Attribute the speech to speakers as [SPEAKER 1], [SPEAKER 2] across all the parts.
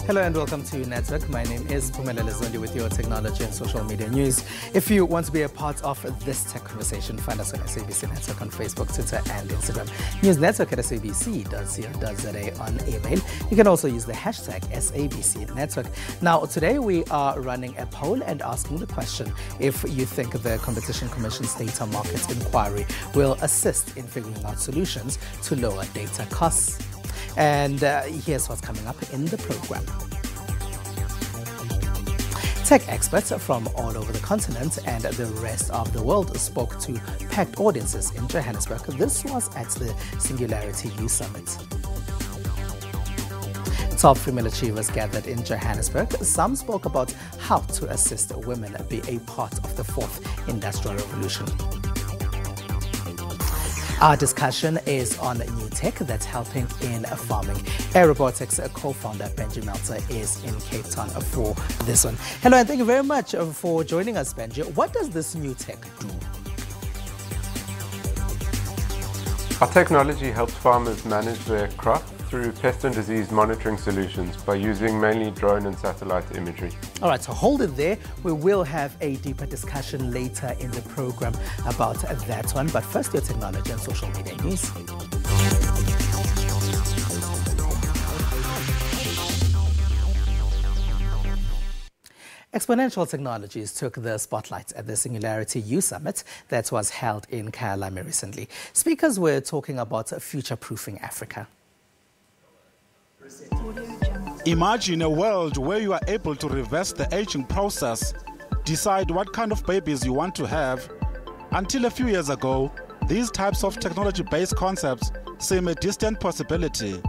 [SPEAKER 1] Hello and welcome to Network. My name is Pumela Lezondi with your technology and social media news. If you want to be a part of this tech conversation, find us on SABC Network on Facebook, Twitter and Instagram. News Network at sabc.co.za on email. You can also use the hashtag SABC Network. Now, today we are running a poll and asking the question if you think the Competition Commission's data market inquiry will assist in figuring out solutions to lower data costs. And here's what's coming up in the program. Tech experts from all over the continent and the rest of the world spoke to packed audiences in Johannesburg. This was at the Singularity Youth Summit. Top female achievers gathered in Johannesburg. Some spoke about how to assist women be a part of the fourth industrial revolution. Our discussion is on new tech that's helping in farming. Aerobatics co-founder Benji Meltzer is in Cape Town for this one. Hello and thank you very much for joining us, Benji. What does this new tech do?
[SPEAKER 2] Our technology helps farmers manage their crop through pest and disease monitoring solutions by using mainly drone and satellite imagery.
[SPEAKER 1] All right, so hold it there. We will have a deeper discussion later in the program about that one. But first, your technology and social media news. Exponential technologies took the spotlight at the Singularity Youth Summit that was held in Kyalami recently. Speakers were talking about future-proofing Africa.
[SPEAKER 3] Imagine a world where you are able to reverse the aging process, decide what kind of babies you want to have. Until a few years ago, these types of technology-based concepts seem a distant possibility.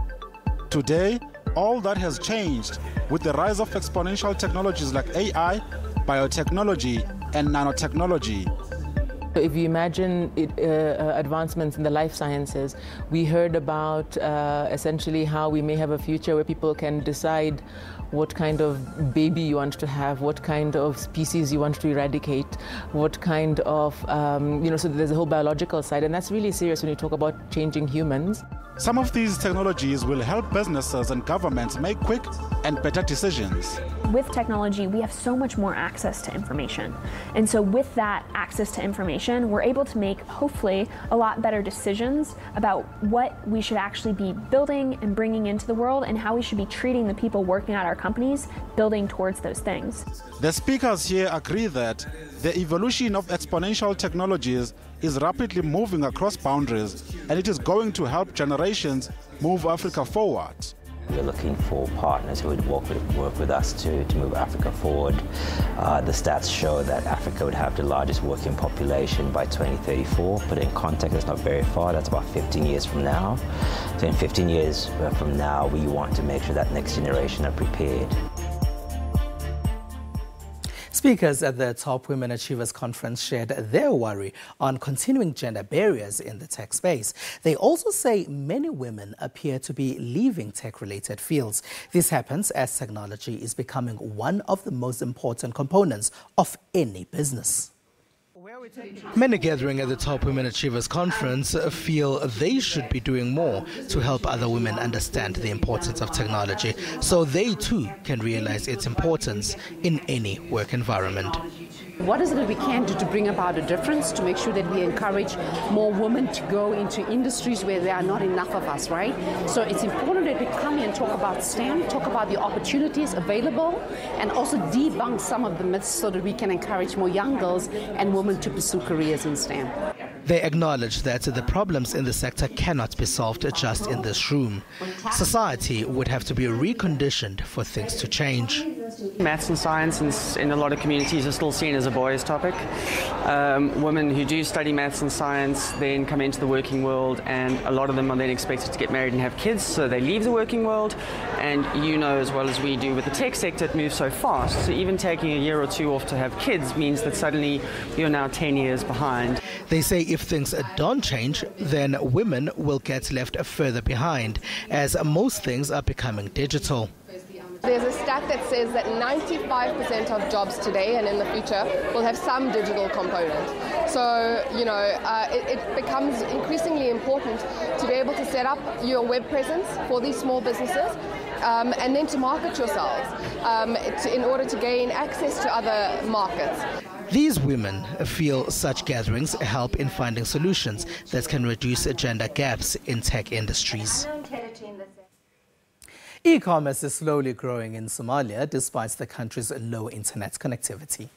[SPEAKER 3] Today, all that has changed with the rise of exponential technologies like AI, biotechnology, and nanotechnology.
[SPEAKER 4] If you imagine advancements in the life sciences, we heard about essentially how we may have a future where people can decide what kind of baby you want to have, what kind of species you want to eradicate, what kind of, so there's a whole biological side, and that's really serious when you talk about changing humans.
[SPEAKER 3] Some of these technologies will help businesses and governments make quick and better decisions.
[SPEAKER 5] With technology, we have so much more access to information. And so with that access to information, we're able to make, hopefully, a lot better decisions about what we should actually be building and bringing into the world and how we should be treating the people working at our companies, building towards those things.
[SPEAKER 3] The speakers here agree that the evolution of exponential technologies is rapidly moving across boundaries, and it is going to help generations move Africa forward.
[SPEAKER 6] We're looking for partners who would work with us to move Africa forward. The stats show that Africa would have the largest working population by 2034. Put it in context, it's not very far, that's about 15 years from now. So in 15 years from now, we want to make sure that next generation are prepared.
[SPEAKER 1] Speakers at the Top Women Achievers Conference shared their worry on continuing gender barriers in the tech space. They also say many women appear to be leaving tech-related fields. This happens as technology is becoming one of the most important components of any business. Many gathering at the Top Women Achievers Conference feel they should be doing more to help other women understand the importance of technology so they too can realize its importance in any work environment.
[SPEAKER 7] What is it that we can do to bring about a difference, to make sure that we encourage more women to go into industries where there are not enough of us, right? So it's important that we come here and talk about STEM, talk about the opportunities available, and also debunk some of the myths so that we can encourage more young girls and women to pursue careers in STEM.
[SPEAKER 1] They acknowledge that the problems in the sector cannot be solved just in this room. Society would have to be reconditioned for things to change.
[SPEAKER 8] Maths and science in a lot of communities are still seen as a boys' topic. Women who do study maths and science then come into the working world, and a lot of them are then expected to get married and have kids, so they leave the working world. And you know as well as we do with the tech sector, it moves so fast. So even taking a year or two off to have kids means that suddenly you're now 10 years behind.
[SPEAKER 1] They say if things don't change, then women will get left further behind, as most things are becoming digital.
[SPEAKER 9] There's a stat that says that 95% of jobs today and in the future will have some digital component. So, it becomes increasingly important to be able to set up your web presence for these small businesses and then to market yourselves in order to gain access to other markets.
[SPEAKER 1] These women feel such gatherings help in finding solutions that can reduce gender gaps in tech industries. E-commerce is slowly growing in Somalia despite the country's low internet connectivity.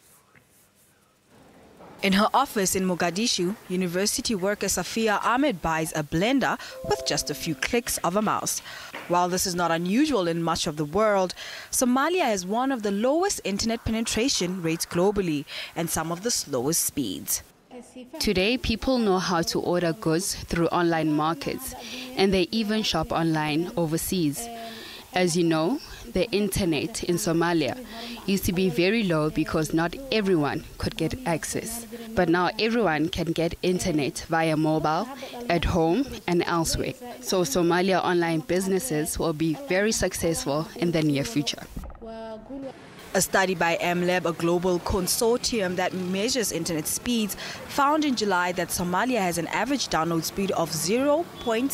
[SPEAKER 10] In her office in Mogadishu, university worker Safia Ahmed buys a blender with just a few clicks of a mouse. While this is not unusual in much of the world, Somalia has one of the lowest internet penetration rates globally and some of the slowest speeds.
[SPEAKER 11] Today, people know how to order goods through online markets, and they even shop online overseas. As you know, the internet in Somalia used to be very low because not everyone could get access. But now everyone can get internet via mobile, at home and elsewhere. So Somalia online businesses will be very successful in the near future.
[SPEAKER 10] A study by MLab, a global consortium that measures internet speeds, found in July that Somalia has an average download speed of 0.60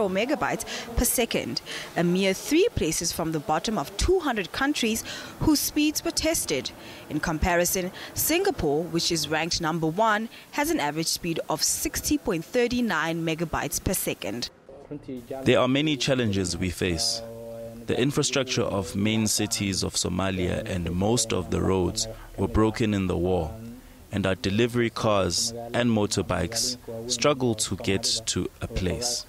[SPEAKER 10] megabytes per second, a mere 3 places from the bottom of 200 countries whose speeds were tested. In comparison, Singapore, which is ranked number 1, has an average speed of 60.39 megabytes per second.
[SPEAKER 12] There are many challenges we face. The infrastructure of main cities of Somalia and most of the roads were broken in the war, and our delivery cars and motorbikes struggle to get to a place.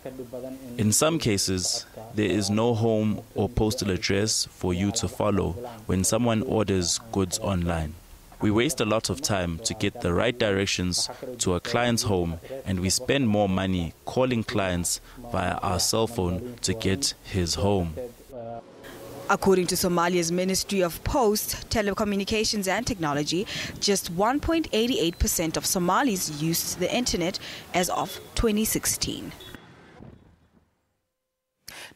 [SPEAKER 12] In some cases, there is no home or postal address for you to follow when someone orders goods online. We waste a lot of time to get the right directions to a client's home, and we spend more money calling clients via our cell phone to get his home.
[SPEAKER 10] According to Somalia's Ministry of Post, Telecommunications and Technology, just 1.88% of Somalis used the internet as of 2016.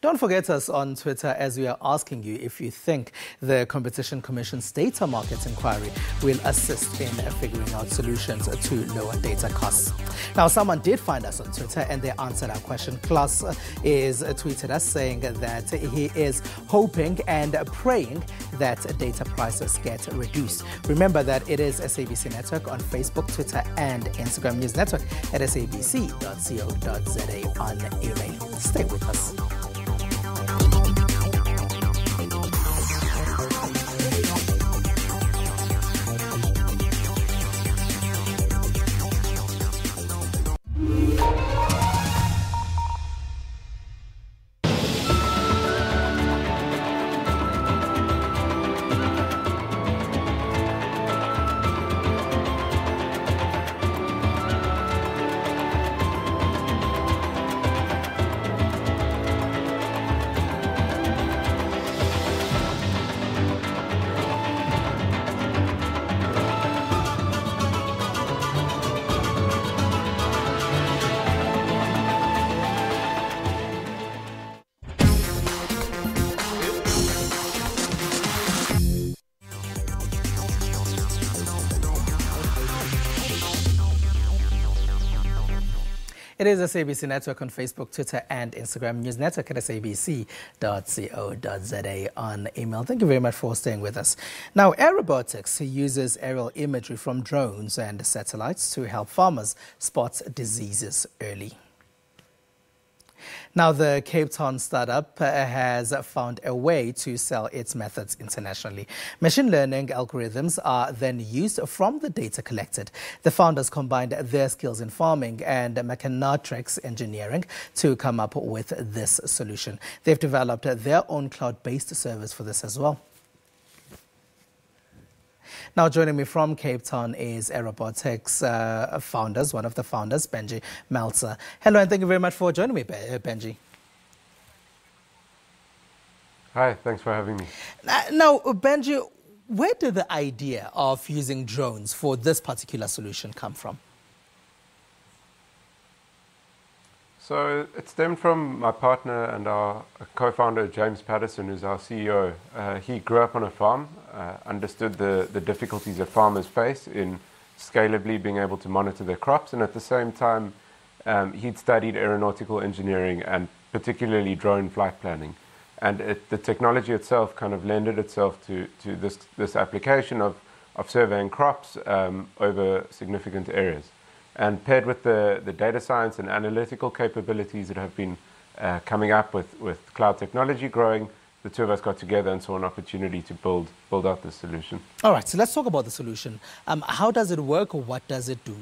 [SPEAKER 1] Don't forget us on Twitter as we are asking you if you think the Competition Commission's data market inquiry will assist in figuring out solutions to lower data costs. Now, someone did find us on Twitter and they answered our question. Klaus is tweeted us saying that he is hoping and praying that data prices get reduced. Remember that it is SABC Network on Facebook, Twitter and Instagram, News Network at sabc.co.za on email. Stay with us. It is SABC Network on Facebook, Twitter and Instagram, News Network at sabc.co.za on email. Thank you very much for staying with us. Now, Aerobatics uses aerial imagery from drones and satellites to help farmers spot diseases early. Now, the Cape Town startup has found a way to sell its methods internationally. Machine learning algorithms are then used from the data collected. The founders combined their skills in farming and mechanics engineering to come up with this solution. They've developed their own cloud-based service for this as well. Now, joining me from Cape Town is Aerobatics one of the founders, Benji Meltzer. Hello, and thank you very much for joining me, Benji.
[SPEAKER 2] Hi, thanks for having me.
[SPEAKER 1] Now, Benji, where did the idea of using drones for this particular solution come from?
[SPEAKER 2] So it stemmed from my partner and our co-founder, James Patterson, who's our CEO. He grew up on a farm, understood the difficulties that farmers face in scalably being able to monitor their crops, and at the same time, he'd studied aeronautical engineering and particularly drone flight planning. And the technology itself kind of lended itself to this application of surveying crops over significant areas. And paired with the data science and analytical capabilities that have been coming up with cloud technology growing, the two of us got together and saw an opportunity to build out this solution.
[SPEAKER 1] All right, so let's talk about the solution. How does it work, or what does it do?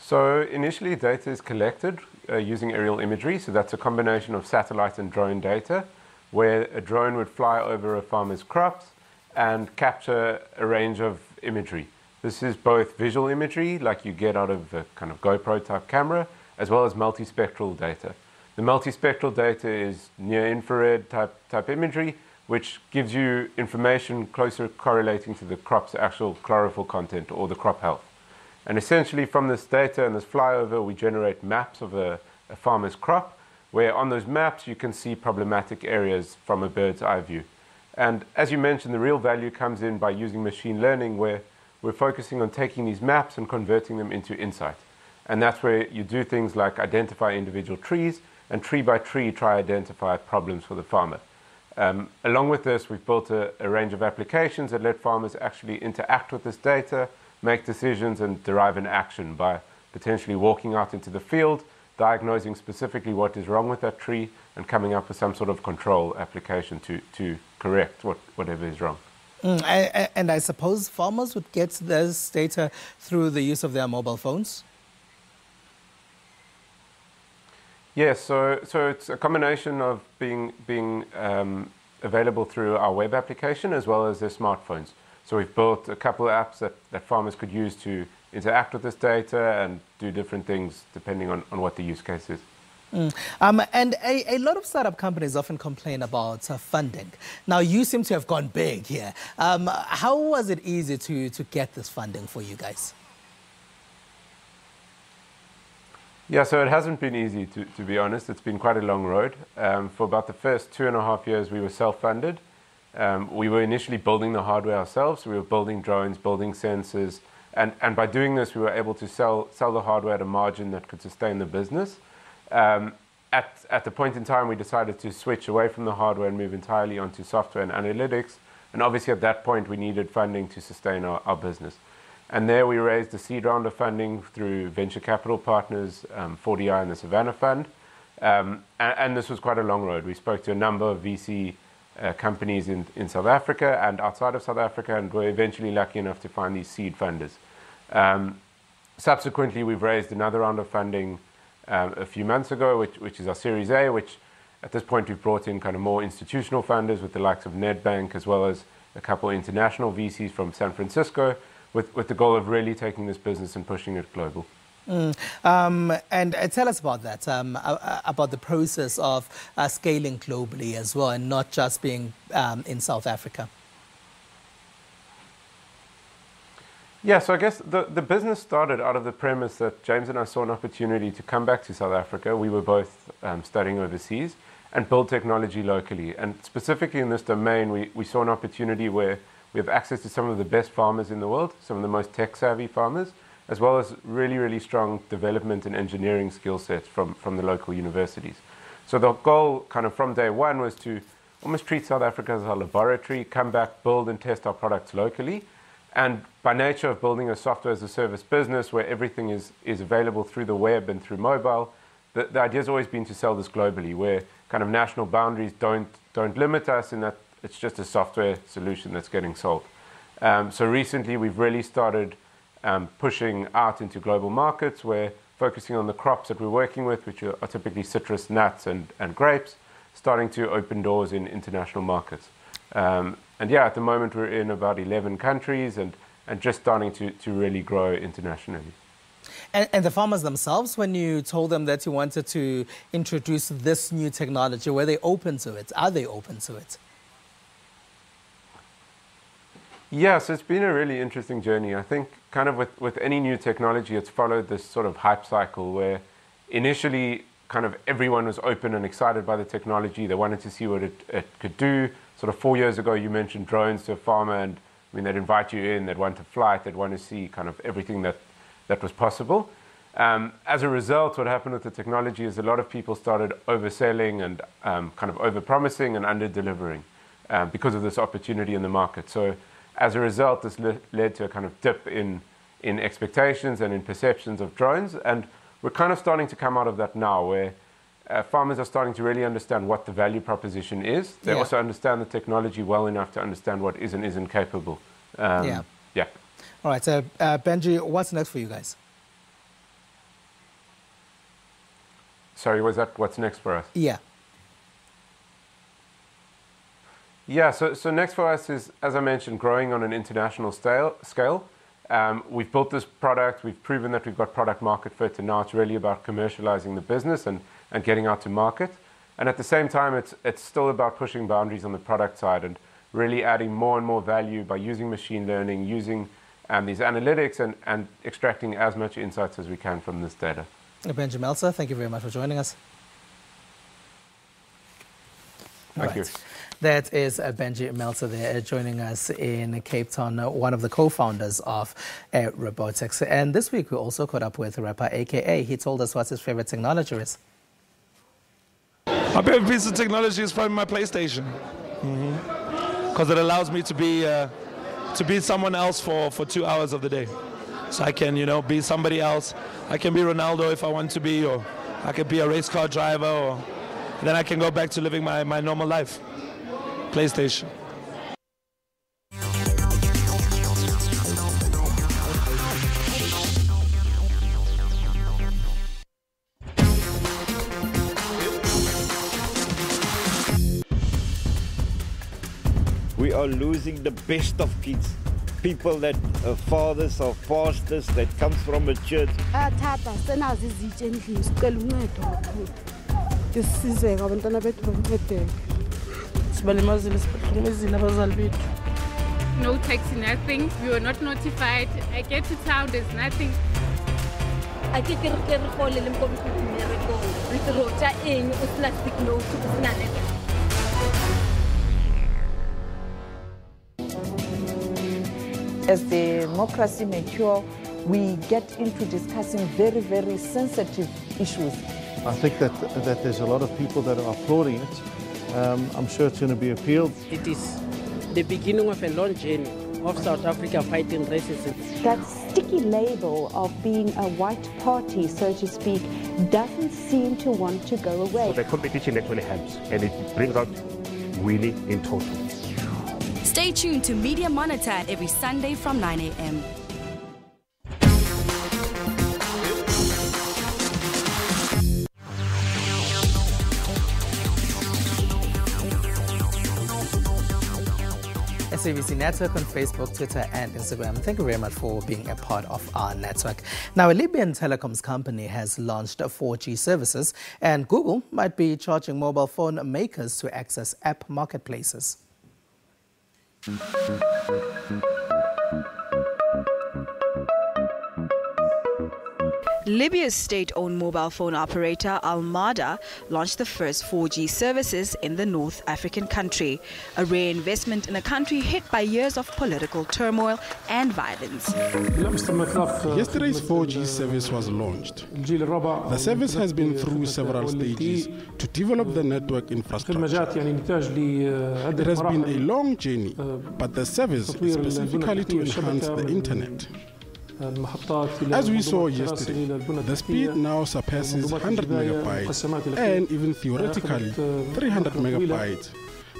[SPEAKER 2] So initially, data is collected using aerial imagery. So that's a combination of satellite and drone data, where a drone would fly over a farmer's crops and capture a range of imagery. This is both visual imagery, like you get out of a kind of GoPro type camera, as well as multispectral data. The multispectral data is near-infrared type imagery, which gives you information closer correlating to the crop's actual chlorophyll content or the crop health. And essentially from this data and this flyover, we generate maps of a farmer's crop, where on those maps you can see problematic areas from a bird's eye view. And as you mentioned, the real value comes in by using machine learning, where we're focusing on taking these maps and converting them into insight. And that's where you do things like identify individual trees, and tree by tree try to identify problems for the farmer. Along with this, we've built a range of applications that let farmers actually interact with this data, make decisions, and derive an action by potentially walking out into the field, diagnosing specifically what is wrong with that tree, and coming up with some sort of control application to correct whatever is wrong.
[SPEAKER 1] And I suppose farmers would get this data through the use of their mobile phones?
[SPEAKER 2] Yes, so it's a combination of being available through our web application as well as their smartphones. So we've built a couple of apps that farmers could use to interact with this data and do different things depending on what the use case is.
[SPEAKER 1] And a lot of startup companies often complain about funding. Now, you seem to have gone big here. How was it easy to get this funding for you guys?
[SPEAKER 2] Yeah, so it hasn't been easy, to be honest. It's been quite a long road. For about the first 2.5 years, we were self-funded. We were initially building the hardware ourselves. We were building drones, building sensors. And by doing this, we were able to sell the hardware at a margin that could sustain the business. At the point in time, we decided to switch away from the hardware and move entirely onto software and analytics. And obviously, at that point, we needed funding to sustain our business. And there we raised a seed round of funding through venture capital partners, 40i and the Savannah Fund. And this was quite a long road. We spoke to a number of VC companies in South Africa and outside of South Africa, and were eventually lucky enough to find these seed funders. Subsequently, we've raised another round of funding a few months ago, which is our Series A, which at this point we've brought in kind of more institutional funders with the likes of Nedbank, as well as a couple of international VCs from San Francisco, with the goal of really taking this business and pushing it global.
[SPEAKER 1] And tell us about that, about the process of scaling globally as well, and not just being in South Africa.
[SPEAKER 2] Yeah, so I guess the business started out of the premise that James and I saw an opportunity to come back to South Africa. We were both studying overseas and build technology locally. And specifically in this domain, we saw an opportunity where we have access to some of the best farmers in the world, some of the most tech-savvy farmers, as well as really, really strong development and engineering skill sets from the local universities. So the goal kind of from day one was to almost treat South Africa as a laboratory, come back, build and test our products locally. And by nature of building a software as a service business where everything is available through the web and through mobile, the idea has always been to sell this globally, where kind of national boundaries don't limit us, in that it's just a software solution that's getting sold. So recently we've really started pushing out into global markets, where focusing on the crops that we're working with, which are typically citrus, nuts, and grapes, starting to open doors in international markets. And yeah, at the moment we're in about 11 countries and just starting to really grow internationally.
[SPEAKER 1] And the farmers themselves, when you told them that you wanted to introduce this new technology, were they open to it? Are they open to it?
[SPEAKER 2] Yeah, so it's been a really interesting journey. I think kind of with any new technology, it's followed this sort of hype cycle where initially kind of everyone was open and excited by the technology. They wanted to see what it could do. Sort of 4 years ago, you mentioned drones to a farmer, and I mean, they'd invite you in, they'd want to fly it, they'd want to see kind of everything that was possible. As a result, what happened with the technology is a lot of people started overselling and kind of overpromising and under-delivering because of this opportunity in the market. So as a result, this led to a kind of dip in expectations and in perceptions of drones. And we're kind of starting to come out of that now, where farmers are starting to really understand what the value proposition is. They also understand the technology well enough to understand what is and isn't capable. Yeah.
[SPEAKER 1] All right, so Benji, what's next for you guys?
[SPEAKER 2] Sorry, was that what's next for us?
[SPEAKER 1] Yeah.
[SPEAKER 2] Yeah, so next for us is, as I mentioned, growing on an international scale. We've built this product, we've proven that we've got product market fit, and now it's really about commercializing the business and getting out to market. And at the same time, it's still about pushing boundaries on the product side and really adding more and more value by using machine learning, using these analytics and extracting as much insights as we can from this data.
[SPEAKER 1] Benji Meltzer, thank you very much for joining us.
[SPEAKER 2] Thank you.
[SPEAKER 1] That is Benji Meltzer there joining us in Cape Town, one of the co-founders of Aerobatics. And this week we also caught up with rapper AKA. He told us what his favorite technology is.
[SPEAKER 13] My favorite piece of technology is probably my PlayStation. Because it allows me to be someone else for 2 hours of the day. So I can, be somebody else. I can be Ronaldo if I want to be, or I can be a race car driver, or then I can go back to living my normal life. PlayStation.
[SPEAKER 14] We are losing the best of kids. People that are fathers or pastors that comes from a church.
[SPEAKER 15] No taxi, nothing. We were not notified. I get to town, there's nothing.
[SPEAKER 16] As democracy matures, we get into discussing very, very sensitive issues.
[SPEAKER 17] I think that there's a lot of people that are applauding it. I'm sure it's going to be appealed.
[SPEAKER 18] It is the beginning of a long journey of South Africa fighting racism.
[SPEAKER 19] That sticky label of being a white party, so to speak, doesn't seem to want to go away.
[SPEAKER 20] So the competition actually helps, and it brings out winning in total.
[SPEAKER 21] Stay tuned to Media Monitor every Sunday from 9 a.m.
[SPEAKER 1] SABC Network on Facebook, Twitter and Instagram. Thank you very much for being a part of our network. Now, a Libyan telecoms company has launched 4G services, and Google might be charging mobile phone makers to access app marketplaces.
[SPEAKER 10] Libya's state-owned mobile phone operator Al-Mada launched the first 4G services in the North African country, a rare investment in a country hit by years of political turmoil and violence.
[SPEAKER 3] Yesterday's 4G service was launched. The service has been through several stages to develop the network infrastructure. It has been a long journey, but the service is specifically to enhance the internet. As we saw yesterday, the speed now surpasses 100 megabytes and even theoretically 300 megabytes.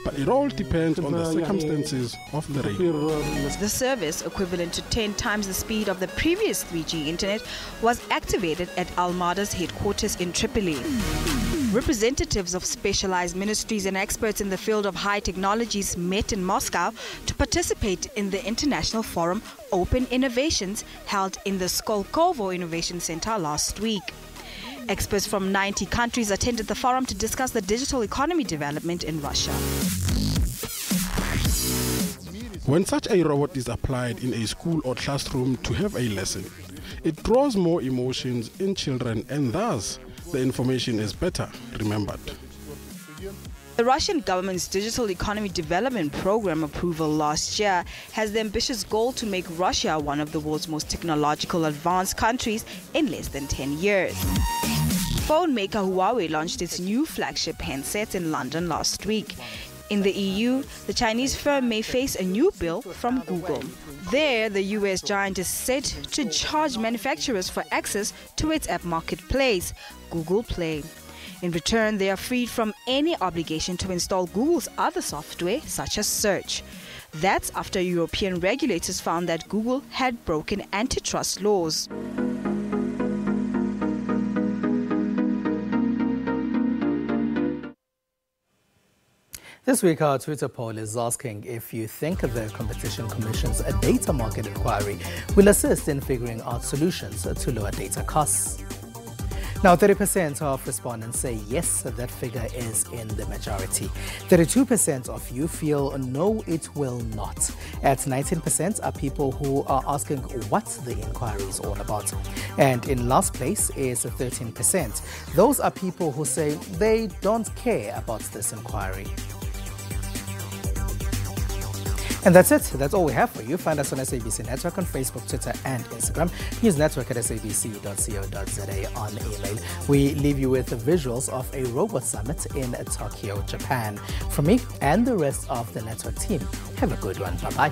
[SPEAKER 3] But it all depends on the circumstances of the radio.
[SPEAKER 10] The service, equivalent to 10 times the speed of the previous 3G internet, was activated at Al-Mada's headquarters in Tripoli. Representatives of specialized ministries and experts in the field of high technologies met in Moscow to participate in the international forum Open Innovations held in the Skolkovo Innovation Center last week. Experts from 90 countries attended the forum to discuss the digital economy development in Russia.
[SPEAKER 3] When such a robot is applied in a school or classroom to have a lesson, it draws more emotions in children, and thus the information is better remembered.
[SPEAKER 10] The Russian government's Digital Economy Development Program approval last year has the ambitious goal to make Russia one of the world's most technological advanced countries in less than 10 years. Phone maker Huawei launched its new flagship handset in London last week. In the EU, the Chinese firm may face a new bill from Google. There, the US giant is set to charge manufacturers for access to its app marketplace, Google Play. In return, they are freed from any obligation to install Google's other software, such as search. That's after European regulators found that Google had broken antitrust laws.
[SPEAKER 1] This week, our Twitter poll is asking if you think the Competition Commission's data market inquiry will assist in figuring out solutions to lower data costs. Now, 30% of respondents say yes, that figure is in the majority. 32% of you feel no, it will not. At 19% are people who are asking what the inquiry is all about. And in last place is 13%. Those are people who say they don't care about this inquiry. And that's it. That's all we have for you. Find us on SABC Network on Facebook, Twitter, and Instagram. Use network at sabc.co.za on email. We leave you with the visuals of a robot summit in Tokyo, Japan. From me and the rest of the network team, have a good one. Bye-bye.